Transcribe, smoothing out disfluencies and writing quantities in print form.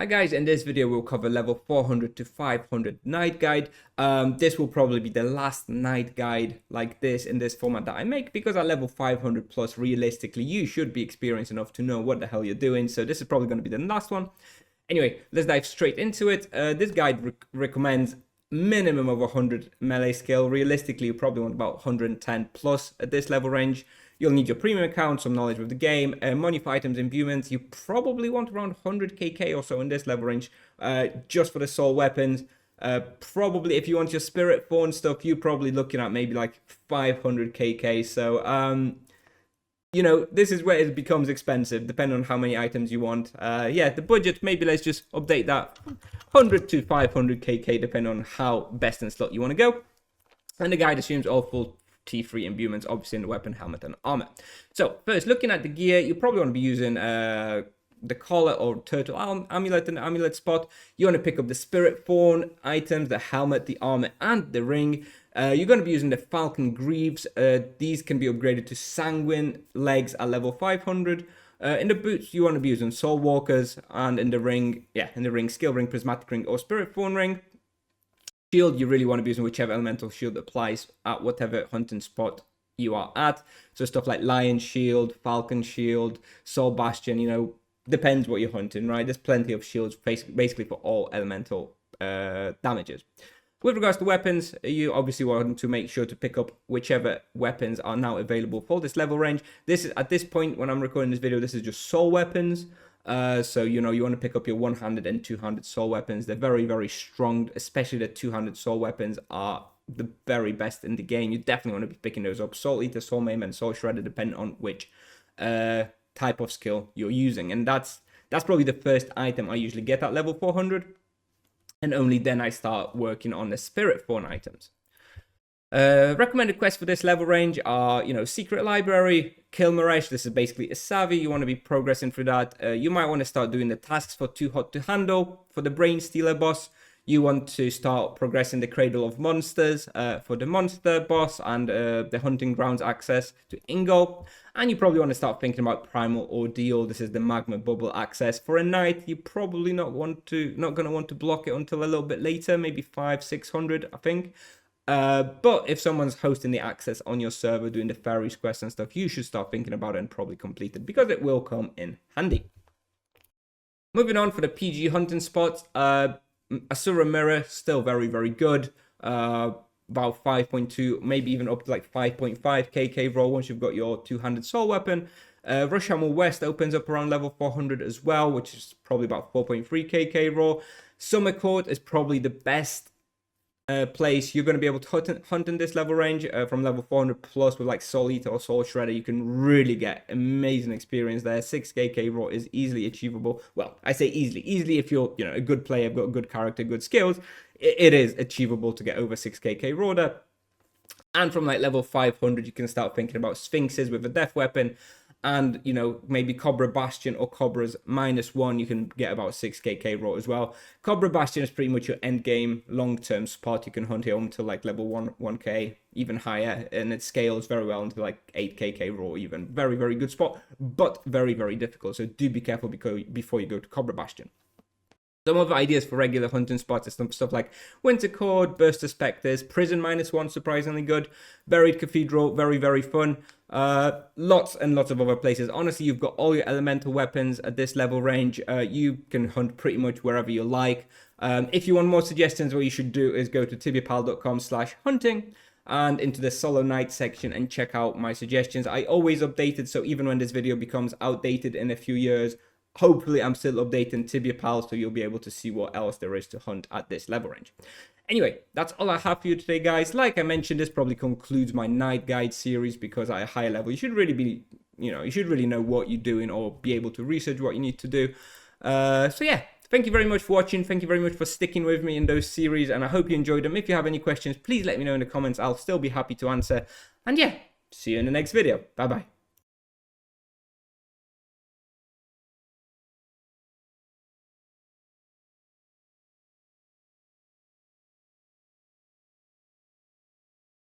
Hi guys, in this video we'll cover level 400 to 500 night guide. This will probably be the last night guide like this in this format that I make, because at level 500 plus, realistically you should be experienced enough to know what the hell you're doing. So this is probably going to be the last one. Anyway, let's dive straight into it. This guide recommends minimum of 100 melee skill. Realistically, you probably want about 110 plus at this level range. You'll need your premium account, some knowledge of the game, money for items, imbuements. You probably want around 100 KK or so in this level range, just for the soul weapons. Probably if you want your spirit form stuff, you're probably looking at maybe like 500 KK. So, you know, this is where it becomes expensive, depending on how many items you want. Yeah, the budget, maybe let's just update that 100 to 500 KK, depending on how best in slot you want to go. And the guide assumes all full T3 imbuements, obviously in the weapon, helmet, and armor. So first, looking at the gear, you probably want to be using the collar or turtle amulet in the amulet spot. You want to pick up the spirit form items, the helmet, the armor, and the ring. You're going to be using the falcon greaves. These can be upgraded to sanguine legs at level 500. In the boots, you want to be using soul walkers, and in the ring, skill ring, prismatic ring, or spirit form ring. Shield, you really want to be using whichever elemental shield applies at whatever hunting spot you are at. So stuff like lion shield, falcon shield, soul bastion, you know, depends what you're hunting, right? There's plenty of shields basically for all elemental damages. With regards to weapons, you obviously want to make sure to pick up whichever weapons are now available for this level range. This is, at this point when I'm recording this video, this is just soul weapons. So, you know, you want to pick up your 100 and 200 soul weapons. They're very, very strong, especially the 200 soul weapons are the very best in the game. You definitely want to be picking those up. Soul Eater, Soul Maim, and Soul Shredder, depending on which type of skill you're using. And that's probably the first item I usually get at level 400. And only then I start working on the spirit form items. Recommended quests for this level range are, you know, Secret Library, Kill Maresh. This is basically a Savvy. You want to be progressing through that. You might want to start doing the tasks for Too Hot to Handle for the Brain Stealer boss. You want to start progressing the Cradle of Monsters for the Monster boss, and the Hunting Grounds access to Ingol. And you probably want to start thinking about Primal Ordeal. This is the Magma Bubble access for a night. You probably not going to want to block it until a little bit later, maybe 500-600, I think. But if someone's hosting the access on your server, doing the fairies quest and stuff, you should start thinking about it and probably complete it, because it will come in handy. Moving on for the PG hunting spots, Asura Mirror, still very, very good. About 5.2, maybe even up to like 5.5 KK roll once you've got your two-handed soul weapon. Rush Hammer West opens up around level 400 as well, which is probably about 4.3 KK roll. Summer Court is probably the best place you're going to be able to hunt in this level range, from level 400 plus, with like Soul Eater or Soul Shredder. You can really get amazing experience there. 6 KK raw is easily achievable. Well, I say easily if you're, you know, a good player, got a good character, good skills. It is achievable to get over 6 KK raw there. And from like level 500, you can start thinking about Sphinxes with a death weapon. And, you know, maybe Cobra Bastion or Cobra's -1, you can get about 6 KK raw as well. Cobra Bastion is pretty much your end game, long-term spot. You can hunt it until like level 1K, even higher. And it scales very well into like 8 KK raw even. Very, very good spot, but very, very difficult. So do be careful before you go to Cobra Bastion. Some other ideas for regular hunting spots is stuff like Winter Court, Burst of Spectres, Prison -1, surprisingly good, Buried Cathedral, very, very fun. Lots and lots of other places. Honestly, you've got all your elemental weapons at this level range. You can hunt pretty much wherever you like. If you want more suggestions, what you should do is go to tibiapal.com/hunting and into the solo night section and check out my suggestions. I always update it, so even when this video becomes outdated in a few years, hopefully I'm still updating Tibia Pal, so you'll be able to see what else there is to hunt at this level range. Anyway, that's all I have for you today, guys. Like I mentioned, this probably concludes my night guide series, because at a higher level, you should really be, you know, you should really know what you're doing or be able to research what you need to do. So yeah, thank you very much for watching. Thank you very much for sticking with me in those series, and I hope you enjoyed them. If you have any questions, please let me know in the comments. I'll still be happy to answer. And yeah, see you in the next video. Bye-bye.